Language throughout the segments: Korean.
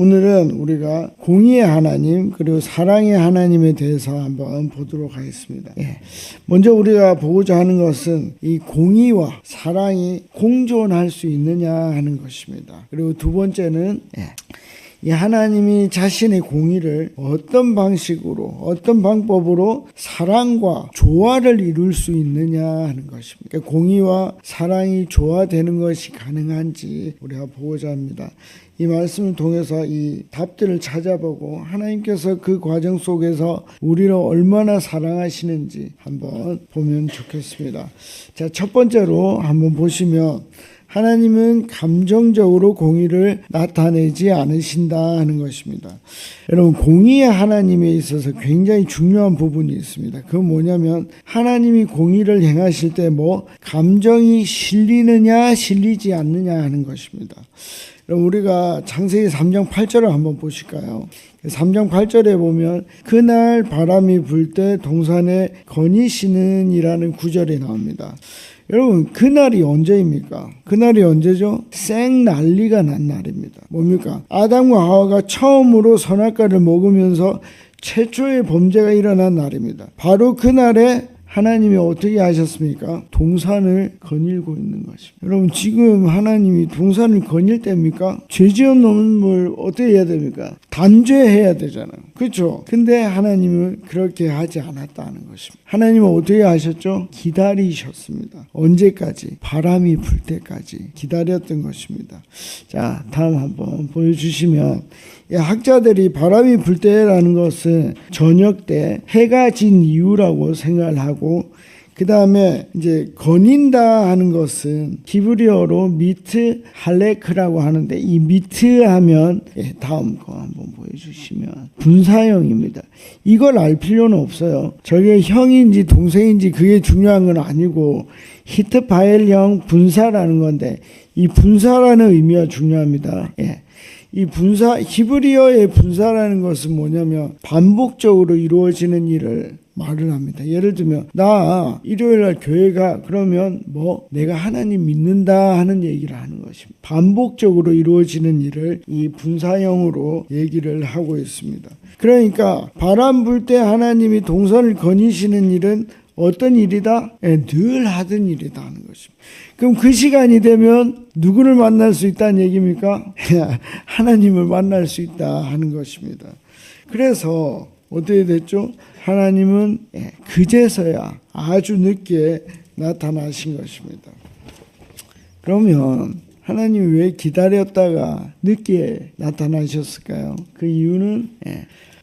오늘은 우리가 공의의 하나님 그리고 사랑의 하나님에 대해서 한번 보도록 하겠습니다. 먼저 우리가 보고자 하는 것은 이 공의와 사랑이 공존할 수 있느냐 하는 것입니다. 그리고 두 번째는 이 하나님이 자신의 공의를 어떤 방식으로 어떤 방법으로 사랑과 조화를 이룰 수 있느냐 하는 것입니다. 그러니까 공의와 사랑이 조화되는 것이 가능한지 우리가 보고자 합니다. 이 말씀을 통해서 이 답들을 찾아보고 하나님께서 그 과정 속에서 우리를 얼마나 사랑하시는지 한번 보면 좋겠습니다. 자, 첫 번째로 한번 보시면 하나님은 감정적으로 공의를 나타내지 않으신다 하는 것입니다. 여러분, 공의의 하나님에 있어서 굉장히 중요한 부분이 있습니다. 그건 뭐냐면 하나님이 공의를 행하실 때 감정이 실리느냐 실리지 않느냐 하는 것입니다. 그럼 우리가 창세기 3장 8절을 한번 보실까요? 3장 8절에 보면 그날 바람이 불 때 동산에 거니시는 이라는 구절이 나옵니다. 여러분, 그날이 언제입니까? 그날이 언제죠? 생난리가 난 날입니다. 뭡니까? 아담과 하와가 처음으로 선악과를 먹으면서 최초의 범죄가 일어난 날입니다. 바로 그날에 하나님이 어떻게 하셨습니까? 동산을 거닐고 있는 것입니다. 여러분, 지금 하나님이 동산을 거닐 때입니까? 죄지은 놈을 어떻게 해야 됩니까? 단죄해야 되잖아요. 그렇죠? 근데 하나님은 그렇게 하지 않았다는 것입니다. 하나님은 어떻게 하셨죠? 기다리셨습니다. 언제까지? 바람이 불 때까지 기다렸던 것입니다. 자, 다음 한번 보여주시면 학자들이 바람이 불 때라는 것은 저녁 때 해가 진 이유라고 생각을 하고, 그 다음에 이제 거닌다 하는 것은 히브리어로 미트 할레크라고 하는데, 이 미트 하면 다음 거 한번 보여주시면 분사형입니다. 이걸 알 필요는 없어요. 저게 형인지 동생인지 그게 중요한 건 아니고 히트파엘형 분사라는 건데, 이 분사라는 의미가 중요합니다. 이 분사, 히브리어의 분사라는 것은 뭐냐면 반복적으로 이루어지는 일을 말을 합니다. 예를 들면 나 일요일날 교회 가, 그러면 내가 하나님 믿는다 하는 얘기를 하는 것입니다. 반복적으로 이루어지는 일을 이 분사형으로 얘기를 하고 있습니다. 그러니까 바람 불 때 하나님이 동산을 거니시는 일은 어떤 일이다? 늘 하던 일이다 하는 것입니다. 그럼 그 시간이 되면 누구를 만날 수 있다는 얘기입니까? 하나님을 만날 수 있다 하는 것입니다. 그래서 어떻게 됐죠? 하나님은 그제서야 아주 늦게 나타나신 것입니다. 그러면 하나님이 왜 기다렸다가 늦게 나타나셨을까요? 그 이유는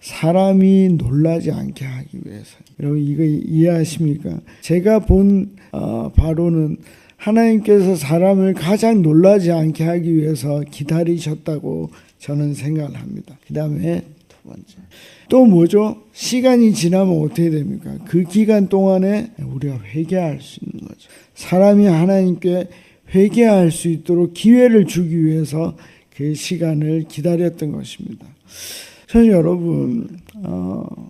사람이 놀라지 않게 하기 위해서. 여러분, 이거 이해하십니까? 제가 본 바로는 하나님께서 사람을 가장 놀라지 않게 하기 위해서 기다리셨다고 저는 생각을 합니다. 그 다음에 두 번째. 또 뭐죠? 시간이 지나면 어떻게 됩니까? 그 기간 동안에 우리가 회개할 수 있는 거죠. 사람이 하나님께 회개할 수 있도록 기회를 주기 위해서 그 시간을 기다렸던 것입니다. 사실 여러분,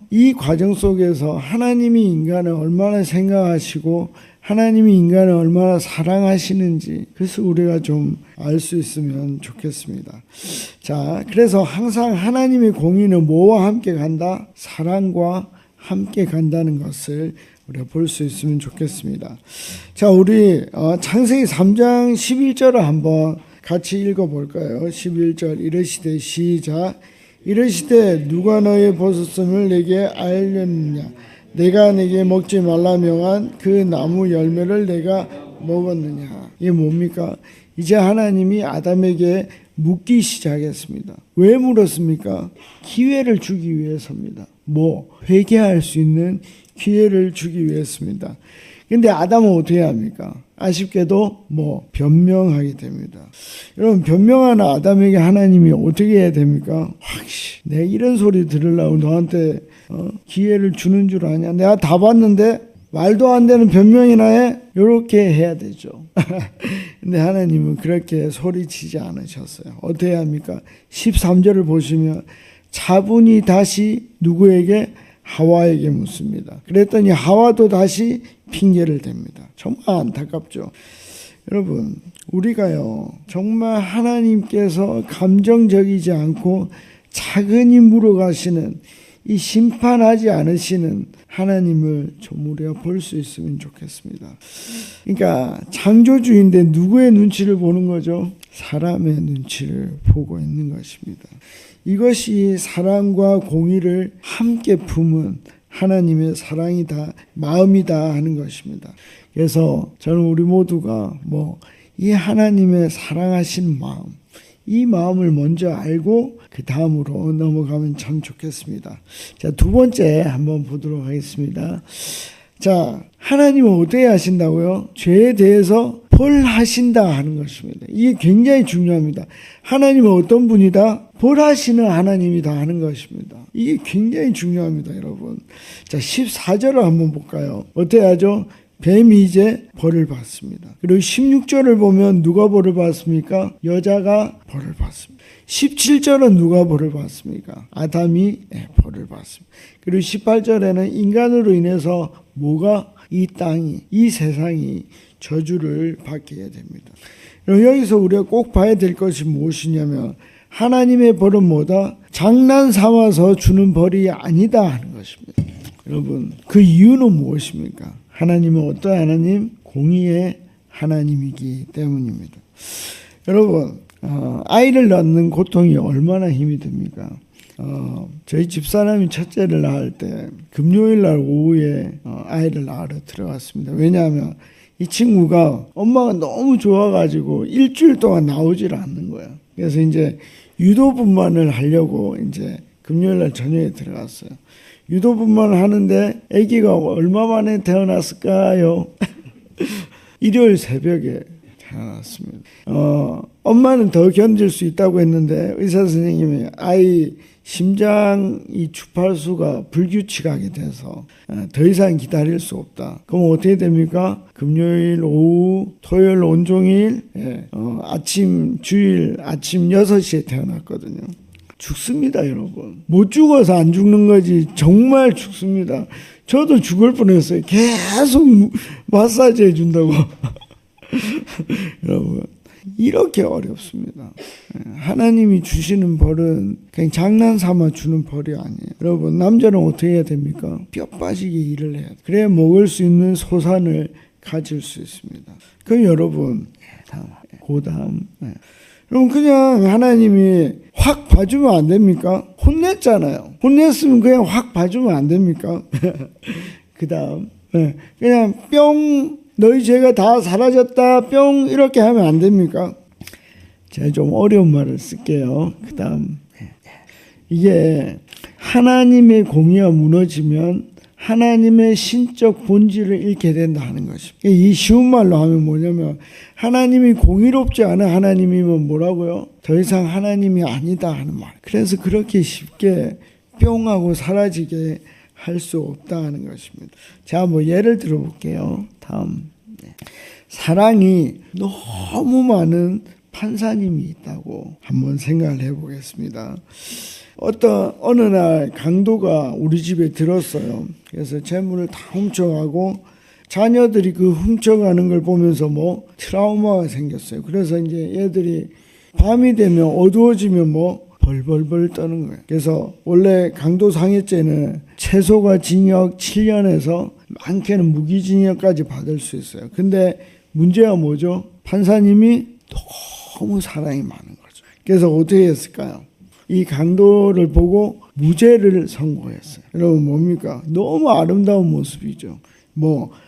이 과정 속에서 하나님이 인간을 얼마나 생각하시고 하나님이 인간을 얼마나 사랑하시는지, 그래서 우리가 좀 알 수 있으면 좋겠습니다. 자, 그래서 항상 하나님의 공의는 뭐와 함께 간다? 사랑과 함께 간다는 것을 우리가 볼 수 있으면 좋겠습니다. 자, 우리 창세기 3장 11절을 한번 같이 읽어볼까요? 11절 이르시되 시작. 이르시되 누가 너의 벗었음을 내게 알렸느냐? 내가 내게 먹지 말라 명한 그 나무 열매를 내가 먹었느냐? 이게 뭡니까? 이제 하나님이 아담에게 묻기 시작했습니다. 왜 물었습니까? 기회를 주기 위해서입니다. 회개할 수 있는 기회를 주기 위해서입니다. 근데 아담은 어떻게 합니까? 아쉽게도 변명하게 됩니다. 여러분, 변명하는 아담에게 하나님이 어떻게 해야 됩니까? 내가 이런 소리 들으려고 너한테 기회를 주는 줄 아냐? 내가 다 봤는데 말도 안 되는 변명이나 해? 이렇게 해야 되죠. 근데 하나님은 그렇게 소리치지 않으셨어요. 어떻게 합니까? 13절을 보시면 차분히 다시 누구에게? 하와에게 묻습니다. 그랬더니 하와도 다시 핑계를 댑니다. 정말 안타깝죠. 여러분, 우리가요, 정말 하나님께서 감정적이지 않고 차근히 물어가시는 이 심판하지 않으시는 하나님을 좀 우리가 볼 수 있으면 좋겠습니다. 그러니까 창조주인데 누구의 눈치를 보는 거죠? 사람의 눈치를 보고 있는 것입니다. 이것이 사랑과 공의를 함께 품은 하나님의 사랑이다, 마음이다 하는 것입니다. 그래서 저는 우리 모두가 이 하나님의 사랑하신 마음, 이 마음을 먼저 알고 그 다음으로 넘어가면 참 좋겠습니다. 자, 두 번째 한번 보도록 하겠습니다. 자, 하나님은 어떻게 하신다고요? 죄에 대해서 벌하신다 하는 것입니다. 이게 굉장히 중요합니다. 하나님은 어떤 분이다? 벌하시는 하나님이다 하는 것입니다. 이게 굉장히 중요합니다, 여러분. 자, 14절을 한번 볼까요? 어떻게 하죠? 뱀이 이제 벌을 받습니다. 그리고 16절을 보면 누가 벌을 받습니까? 여자가 벌을 받습니다. 17절은 누가 벌을 받습니까? 아담이 벌을 받습니다. 그리고 18절에는 인간으로 인해서 이 땅이, 이 세상이 저주를 받게 됩니다. 여기서 우리가 꼭 봐야 될 것이 무엇이냐면 하나님의 벌은 뭐다? 장난 삼아서 주는 벌이 아니다 하는 것입니다. 여러분, 그 이유는 무엇입니까? 하나님은 어떤 하나님? 공의의 하나님이기 때문입니다. 여러분, 아이를 낳는 고통이 얼마나 힘이 듭니까? 저희 집사람이 첫째를 낳을 때 금요일 날 오후에 아이를 낳으러 들어갔습니다. 왜냐하면 이 친구가 엄마가 너무 좋아가지고 일주일 동안 나오질 않는 거야. 그래서 이제 유도분만을 하려고 이제 금요일 날 저녁에 들어갔어요. 유도분만을 하는데 아기가 얼마 만에 태어났을까요? 일요일 새벽에 태어났습니다. 엄마는 더 견딜 수 있다고 했는데 의사 선생님이 아이 심장 이 주파수가 불규칙하게 돼서 더 이상 기다릴 수 없다. 그럼 어떻게 됩니까? 금요일 오후, 토요일 온종일, 주일 아침 6시에 태어났거든요. 죽습니다, 여러분. 못 죽어서 안 죽는 거지 정말 죽습니다. 저도 죽을 뻔했어요. 계속 마사지 해준다고. 여러분, 이렇게 어렵습니다. 하나님이 주시는 벌은 그냥 장난삼아 주는 벌이 아니에요. 여러분, 남자는 어떻게 해야 됩니까? 뼈 빠지게 일을 해야 돼요. 그래야 먹을 수 있는 소산을 가질 수 있습니다. 그럼 여러분, 고다음. 여러분, 그냥 하나님이 확 봐주면 안 됩니까? 혼냈잖아요. 혼냈으면 그냥 확 봐주면 안 됩니까? 그 다음, 그냥 뿅, 너희 죄가 다 사라졌다, 뿅, 이렇게 하면 안 됩니까? 제가 좀 어려운 말을 쓸게요. 그 다음, 이게 하나님의 공의가 무너지면 하나님의 신적 본질을 잃게 된다 하는 것입니다. 이 쉬운 말로 하면 뭐냐면 하나님이 공의롭지 않은 하나님이면 뭐라고요? 더 이상 하나님이 아니다 하는 말. 그래서 그렇게 쉽게 뿅하고 사라지게 할 수 없다 하는 것입니다. 자, 예를 들어볼게요. 다음, 사랑이 너무 많은 판사님이 있다고 한번 생각을 해보겠습니다. 어느 날 강도가 우리 집에 들었어요. 그래서 재물을 다 훔쳐가고 자녀들이 그 훔쳐가는 걸 보면서 트라우마가 생겼어요. 그래서 이제 얘들이 밤이 되면 어두워지면 벌벌벌 떠는 거예요. 그래서 원래 강도상해죄는 최소가 징역 7년에서 많게는 무기징역까지 받을 수 있어요. 근데 문제가 뭐죠? 판사님이 너무 사랑이 많은 거죠. 그래서 어떻게 했을까요? 이 강도를 보고 무죄를 선고했어요. 여러분, 뭡니까? 너무 아름다운 모습이죠.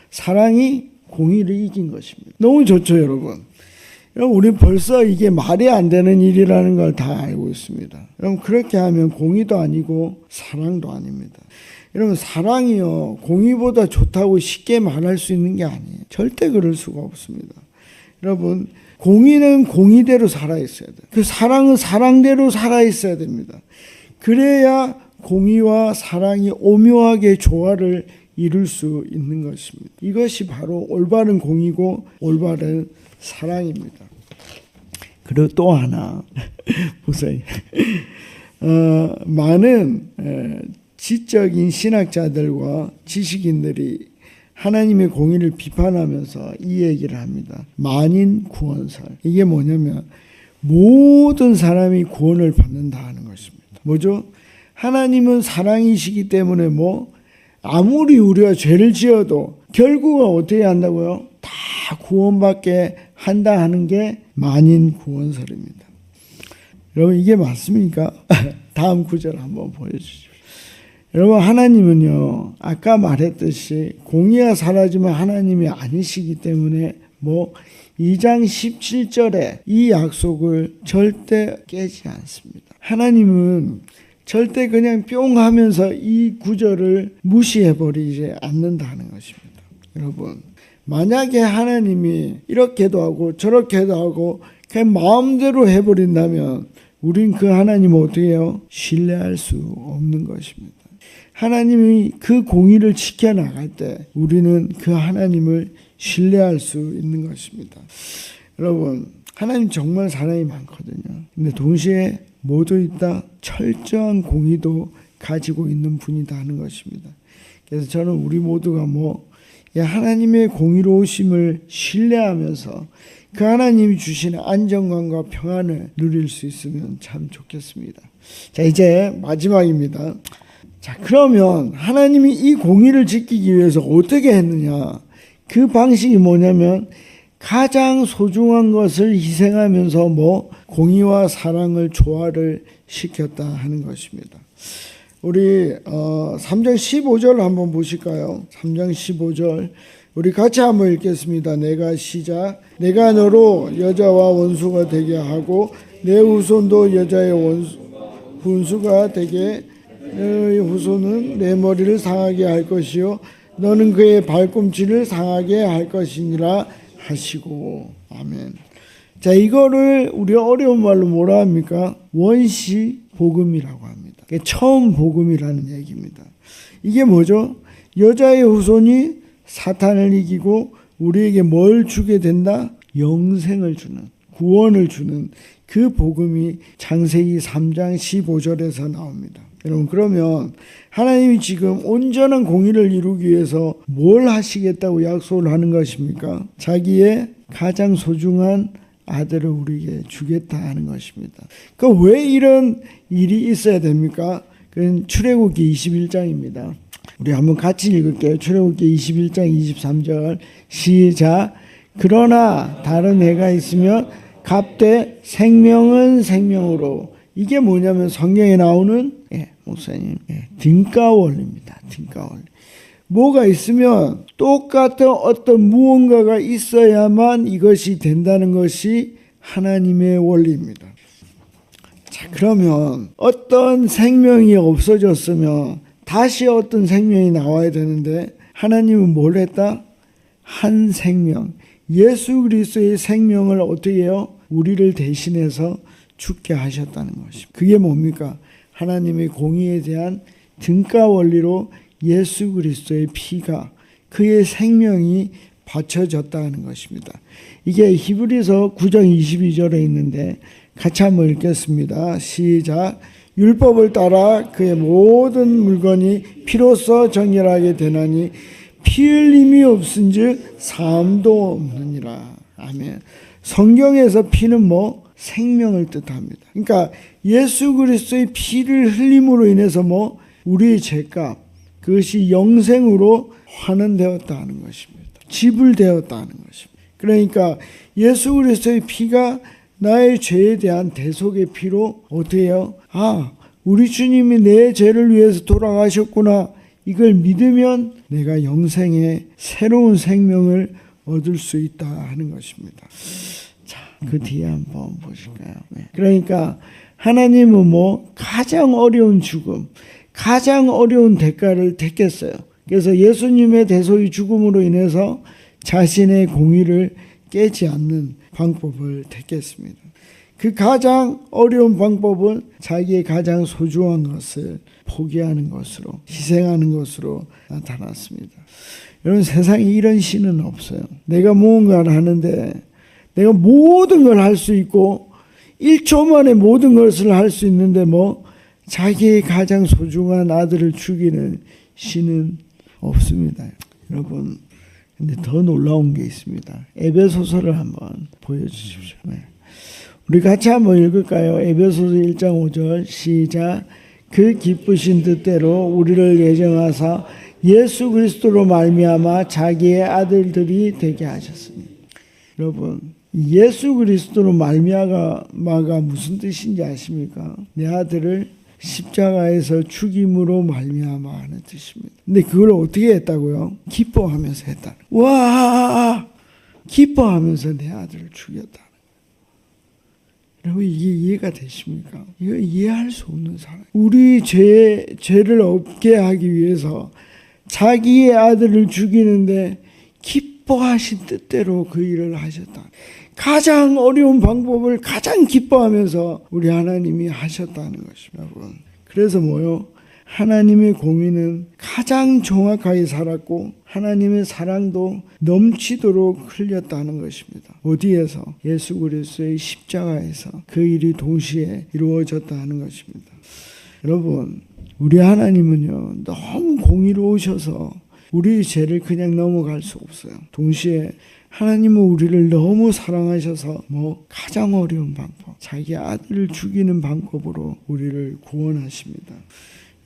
사랑이 공의를 이긴 것입니다. 너무 좋죠, 여러분. 여러분, 우리 벌써 이게 말이 안 되는 일이라는 걸 다 알고 있습니다. 여러분, 그렇게 하면 공의도 아니고 사랑도 아닙니다. 여러분, 사랑이요, 공의보다 좋다고 쉽게 말할 수 있는 게 아니에요. 절대 그럴 수가 없습니다. 여러분, 공의는 공의대로 살아있어야 돼요. 그 사랑은 사랑대로 살아있어야 됩니다. 그래야 공의와 사랑이 오묘하게 조화를 이룰 수 있는 것입니다. 이것이 바로 올바른 공의고 올바른 사랑입니다. 그리고 또 하나 보세요. 많은 지적인 신학자들과 지식인들이 하나님의 공의를 비판하면서 이 얘기를 합니다. 만인 구원설. 이게 뭐냐면 모든 사람이 구원을 받는다 하는 것입니다. 뭐죠? 하나님은 사랑이시기 때문에 아무리 우리가 죄를 지어도 결국은 어떻게 한다고요? 다 구원받게 한다 하는 게 만인 구원설입니다. 여러분 이게 맞습니까? 다음 구절 한번 보여주십시오. 여러분 하나님은요 아까 말했듯이 공의가 사라지면 하나님이 아니시기 때문에 2장 17절에 이 약속을 절대 깨지 않습니다. 하나님은 절대 그냥 뿅 하면서 이 구절을 무시해버리지 않는다는 것입니다. 여러분 만약에 하나님이 이렇게도 하고 저렇게도 하고 그냥 마음대로 해버린다면 우린 그 하나님을 어떻게 해요? 신뢰할 수 없는 것입니다. 하나님이 그 공의를 지켜나갈 때 우리는 그 하나님을 신뢰할 수 있는 것입니다. 여러분 하나님 정말 사랑이 많거든요. 근데 동시에 모두 있다 철저한 공의도 가지고 있는 분이다 하는 것입니다. 그래서 저는 우리 모두가 하나님의 공의로우심을 신뢰하면서 그 하나님이 주시는 안정감과 평안을 누릴 수 있으면 참 좋겠습니다. 자, 이제 마지막입니다. 자, 그러면 하나님이 이 공의를 지키기 위해서 어떻게 했느냐? 그 방식이 뭐냐면 가장 소중한 것을 희생하면서 공의와 사랑을 조화를 시켰다 하는 것입니다. 우리 3장 15절 한번 보실까요? 3장 15절 우리 같이 한번 읽겠습니다. 내가 너로 여자와 원수가 되게 하고 내 후손도 여자의 훈수가 되게 너의 후손은 내 머리를 상하게 할 것이요 너는 그의 발꿈치를 상하게 할 것이니라 하시고. 아멘. 자, 이거를 우리 어려운 말로 뭐라 합니까? 원시 복음이라고 합니다. 처음 복음이라는 얘기입니다. 이게 뭐죠? 여자의 후손이 사탄을 이기고 우리에게 뭘 주게 된다? 영생을 주는, 구원을 주는 그 복음이 창세기 3장 15절에서 나옵니다. 여러분 그러면 하나님이 지금 온전한 공의를 이루기 위해서 뭘 하시겠다고 약속을 하는 것입니까? 자기의 가장 소중한 아들을 우리에게 주겠다 하는 것입니다. 왜 이런 일이 있어야 됩니까? 그건 출애굽기 21장입니다. 우리 한번 같이 읽을게요. 출애굽기 21장 23절 시작. 그러나 다른 해가 있으면 갑되 생명은 생명으로. 이게 뭐냐면 성경에 나오는 목사님 등가 원리입니다. 등가 원리. 뭐가 있으면 똑같은 어떤 무언가가 있어야만 이것이 된다는 것이 하나님의 원리입니다. 자, 그러면 어떤 생명이 없어졌으면 다시 어떤 생명이 나와야 되는데 하나님은 뭘 했다? 한 생명, 예수 그리스도의 생명을 어떻게 해요? 우리를 대신해서 죽게 하셨다는 것입니다. 그게 뭡니까? 하나님의 공의에 대한 등가 원리로 예수 그리스도의 피가 그의 생명이 바쳐졌다는 것입니다. 이게 히브리서 9장 22절에 있는데 같이 한번 읽겠습니다. 시작. 율법을 따라 그의 모든 물건이 피로써 정결하게 되나니 피 흘림이 없은즉 사함도 없느니라. 아멘. 성경에서 피는 생명을 뜻합니다. 그러니까 예수 그리스도의 피를 흘림으로 인해서 우리의 죄값, 그것이 영생으로 환원되었다 하는 것입니다. 지불되었다 하는 것입니다. 그러니까 예수 그리스도의 피가 나의 죄에 대한 대속의 피로 어떻게 해요? 우리 주님이 내 죄를 위해서 돌아가셨구나. 이걸 믿으면 내가 영생의 새로운 생명을 얻을 수 있다 하는 것입니다. 자, 그 뒤에 한번 보실까요? 그러니까 하나님은 가장 어려운 죽음, 가장 어려운 대가를 택했어요. 그래서 예수님의 대속의 죽음으로 인해서 자신의 공의를 깨지 않는 방법을 택했습니다. 그 가장 어려운 방법은 자기의 가장 소중한 것을 포기하는 것으로, 희생하는 것으로 나타났습니다. 여러분, 세상에 이런 신은 없어요. 내가 무언가를 하는데 내가 모든 걸 할 수 있고 1초 만에 모든 것을 할 수 있는데 자기의 가장 소중한 아들을 죽이는 신은 없습니다. 여러분, 근데 더 놀라운 게 있습니다. 에베소서를 한번 보여주십시오. 우리 같이 한번 읽을까요? 에베소서 1장 5절 시작. 그 기쁘신 뜻대로 우리를 예정하사 예수 그리스도로 말미암아 자기의 아들들이 되게 하셨습니다. 여러분, 예수 그리스도로 말미암아가 무슨 뜻인지 아십니까? 내 아들을 십자가에서 죽임으로 말미암아 하는 뜻입니다. 근데 그걸 어떻게 했다고요? 기뻐하면서 했다. 와! 기뻐하면서 내 아들을 죽였다. 여러분, 이게 이해가 되십니까? 이거 이해할 수 없는 사람. 우리 죄를 없게 하기 위해서 자기의 아들을 죽이는데 기뻐하신 뜻대로 그 일을 하셨다. 가장 어려운 방법을 가장 기뻐하면서 우리 하나님이 하셨다는 것입니다. 여러분. 그래서 뭐요? 하나님의 공의는 가장 정확하게 살았고 하나님의 사랑도 넘치도록 흘렸다는 것입니다. 어디에서? 예수 그리스도의 십자가에서 그 일이 동시에 이루어졌다는 것입니다. 여러분, 우리 하나님은요, 너무 공의로우셔서 우리 죄를 그냥 넘어갈 수 없어요. 동시에 하나님은 우리를 너무 사랑하셔서 가장 어려운 방법, 자기 아들을 죽이는 방법으로 우리를 구원하십니다.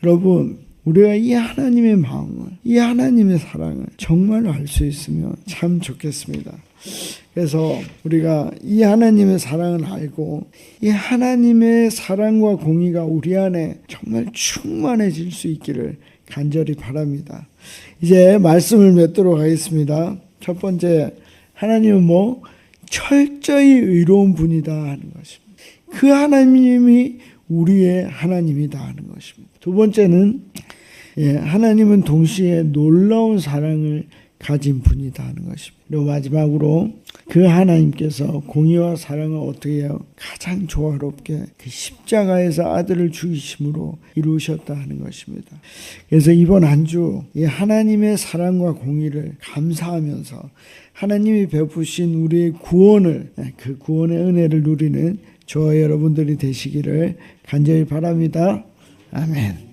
여러분, 우리가 이 하나님의 마음을, 이 하나님의 사랑을 정말 알 수 있으면 참 좋겠습니다. 그래서 우리가 이 하나님의 사랑을 알고 이 하나님의 사랑과 공의가 우리 안에 정말 충만해질 수 있기를 간절히 바랍니다. 이제 말씀을 맺도록 하겠습니다. 첫 번째, 하나님은 철저히 의로운 분이다 하는 것입니다. 그 하나님이 우리의 하나님이다 하는 것입니다. 두 번째는 하나님은 동시에 놀라운 사랑을 가진 분이다 하는 것입니다. 그리고 마지막으로 그 하나님께서 공의와 사랑을 어떻게 해요? 가장 조화롭게 그 십자가에서 아들을 죽이심으로 이루셨다 하는 것입니다. 그래서 이번 한 주 이 하나님의 사랑과 공의를 감사하면서 하나님이 베푸신 우리의 구원을, 그 구원의 은혜를 누리는 저와 여러분들이 되시기를 간절히 바랍니다. 아멘.